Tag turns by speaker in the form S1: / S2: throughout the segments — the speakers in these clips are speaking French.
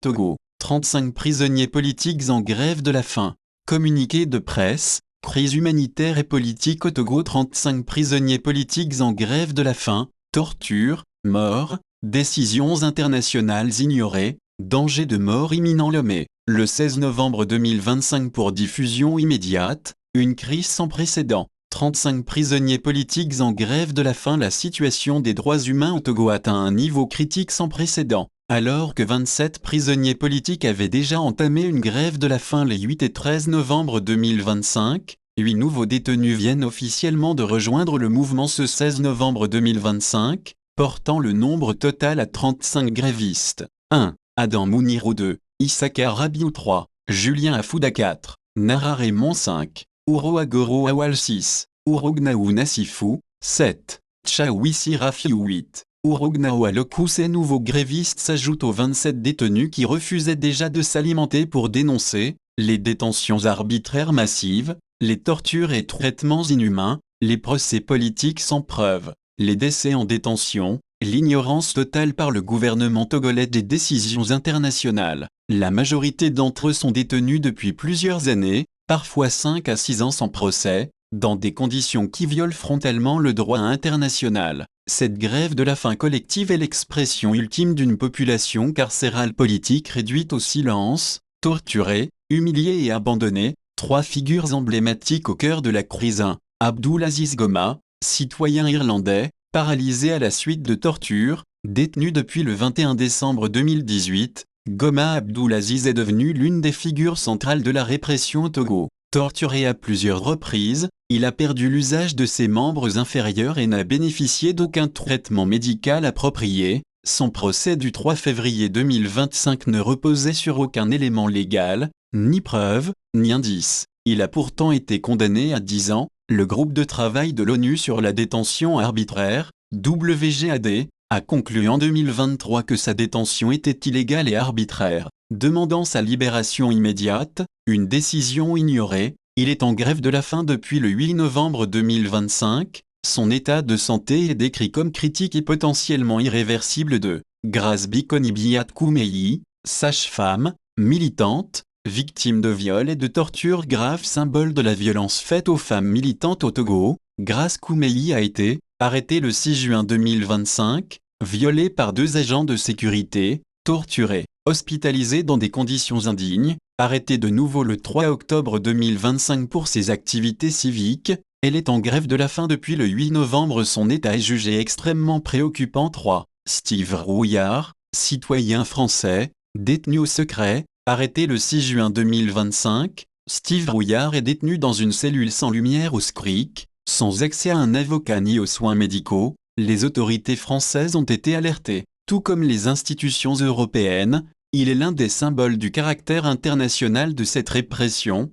S1: Togo, 35 prisonniers politiques en grève de la faim. Communiqué de presse, crise humanitaire et politique au Togo. 35 prisonniers politiques en grève de la faim, torture, mort, décisions internationales ignorées, danger de mort imminent. Lomé, le 16 novembre 2025 pour diffusion immédiate, une crise sans précédent. 35 prisonniers politiques en grève de la faim. La situation des droits humains au Togo atteint un niveau critique sans précédent. Alors que 27 prisonniers politiques avaient déjà entamé une grève de la faim les 8 et 13 novembre 2025, 8 nouveaux détenus viennent officiellement de rejoindre le mouvement ce 16 novembre 2025, portant le nombre total à 35 grévistes. 1. Adam Mounirou 2, Issaka Rabiou 3, Julien Afouda 4, Nara Raymond 5, Ouro Agoro Awal 6, Ourognaou Nassifou 7, Tchaouissi Rafiou 8. Ourognaou Alokou. Ces nouveaux grévistes s'ajoutent aux 27 détenus qui refusaient déjà de s'alimenter pour dénoncer les détentions arbitraires massives, les tortures et traitements inhumains, les procès politiques sans preuve, les décès en détention, l'ignorance totale par le gouvernement togolais des décisions internationales. La majorité d'entre eux sont détenus depuis plusieurs années, parfois 5 à 6 ans sans procès, dans des conditions qui violent frontalement le droit international. Cette grève de la faim collective est l'expression ultime d'une population carcérale politique réduite au silence, torturée, humiliée et abandonnée. 3 figures emblématiques au cœur de la crise. 1. Abdulaziz Goma, citoyen irlandais, paralysé à la suite de tortures, détenu depuis le 21 décembre 2018. Goma Abdulaziz est devenu l'une des figures centrales de la répression au Togo. Torturé à plusieurs reprises, il a perdu l'usage de ses membres inférieurs et n'a bénéficié d'aucun traitement médical approprié. Son procès du 3 février 2025 ne reposait sur aucun élément légal, ni preuve, ni indice. Il a pourtant été condamné à 10 ans. Le groupe de travail de l'ONU sur la détention arbitraire, WGAD, a conclu en 2023 que sa détention était illégale et arbitraire. Demandant sa libération immédiate, une décision ignorée, il est en grève de la faim depuis le 8 novembre 2025. Son état de santé est décrit comme critique et potentiellement irréversible. De Grace Bikoni-Biat Koumeyi, sage-femme, militante, victime de viols et de tortures graves, symbole de la violence faite aux femmes militantes au Togo. Grace Koumeyi a été arrêtée le 6 juin 2025, violée par 2 agents de sécurité, torturée, hospitalisée dans des conditions indignes, arrêtée de nouveau le 3 octobre 2025 pour ses activités civiques. Elle est en grève de la faim depuis le 8 novembre. Son état est jugé extrêmement préoccupant. 3. Steve Rouillard, citoyen français, détenu au secret, arrêté le 6 juin 2025. Steve Rouillard est détenu dans une cellule sans lumière au SCRIC, sans accès à un avocat ni aux soins médicaux. Les autorités françaises ont été alertées, tout comme les institutions européennes. Il est l'un des symboles du caractère international de cette répression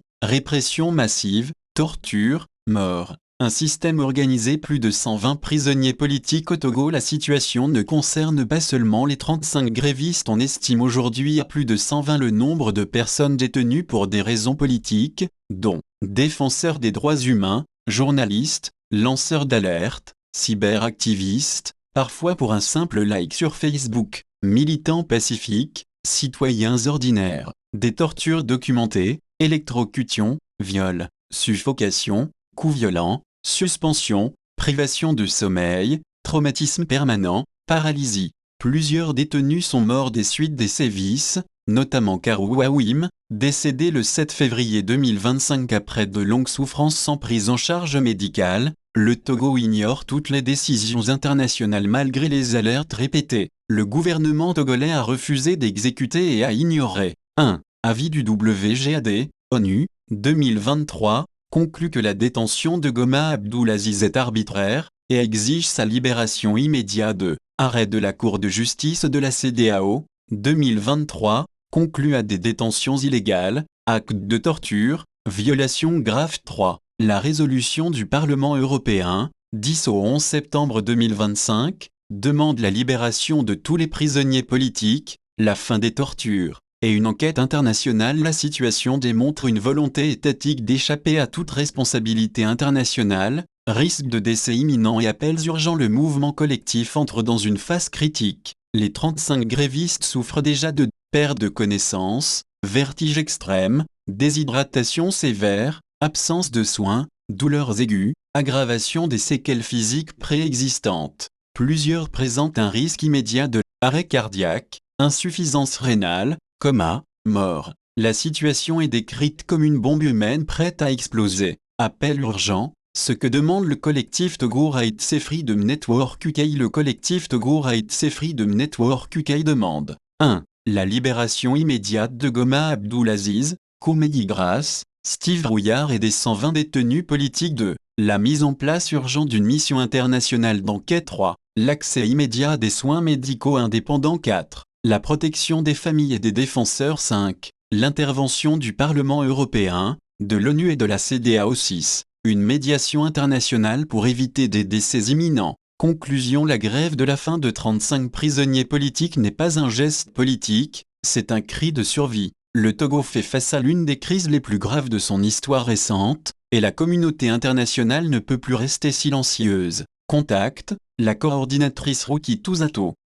S1: massive, torture, mort. Un système organisé. Plus de 120 prisonniers politiques au Togo. La situation ne concerne pas seulement les 35 grévistes. On estime aujourd'hui à plus de 120 le nombre de personnes détenues pour des raisons politiques, dont défenseurs des droits humains, journalistes, lanceurs d'alerte, cyberactivistes, parfois pour un simple like sur Facebook, militants pacifiques, citoyens ordinaires. Des tortures documentées, électrocution, viol, suffocation, coups violents, suspension, privation de sommeil, traumatisme permanent, paralysie. Plusieurs détenus sont morts des suites des sévices, notamment Karou Awim, décédé le 7 février 2025 après de longues souffrances sans prise en charge médicale. Le Togo ignore toutes les décisions internationales malgré les alertes répétées. Le gouvernement togolais a refusé d'exécuter et a ignoré. 1. Avis du WGAD, ONU, 2023, conclut que la détention de Goma Abdulaziz est arbitraire et exige sa libération immédiate. 2. Arrêt de la Cour de justice de la CEDEAO, 2023, conclut à des détentions illégales, actes de torture, violations graves. 3. La résolution du Parlement européen, 10 au 11 septembre 2025, demande la libération de tous les prisonniers politiques, la fin des tortures, et une enquête internationale. La situation démontre une volonté étatique d'échapper à toute responsabilité internationale, risque de décès imminent et appels urgents. Le mouvement collectif entre dans une phase critique. Les 35 grévistes souffrent déjà de perte de connaissance, vertige extrême, déshydratation sévère, absence de soins, douleurs aiguës, aggravation des séquelles physiques préexistantes. Plusieurs présentent un risque immédiat de arrêt cardiaque, insuffisance rénale, coma, mort. La situation est décrite comme une bombe humaine prête à exploser. Appel urgent. Ce que demande le collectif Togo Right Freedom Network UK. Le collectif Togo Right Freedom Network UK demande 1. La libération immédiate de Goma Abdulaziz, Koumeyi Grace, Steve Rouillard et des 120 détenus politiques. 2. La mise en place urgente d'une mission internationale d'enquête. 3. L'accès immédiat à des soins médicaux indépendants. 4. La protection des familles et des défenseurs. 5. L'intervention du Parlement européen, de l'ONU et de la CEDEAO. 6. Une médiation internationale pour éviter des décès imminents. Conclusion. La grève de la faim de 35 prisonniers politiques n'est pas un geste politique, c'est un cri de survie. Le Togo fait face à l'une des crises les plus graves de son histoire récente, et la communauté internationale ne peut plus rester silencieuse. Contact, la coordinatrice Ruki Tuzato.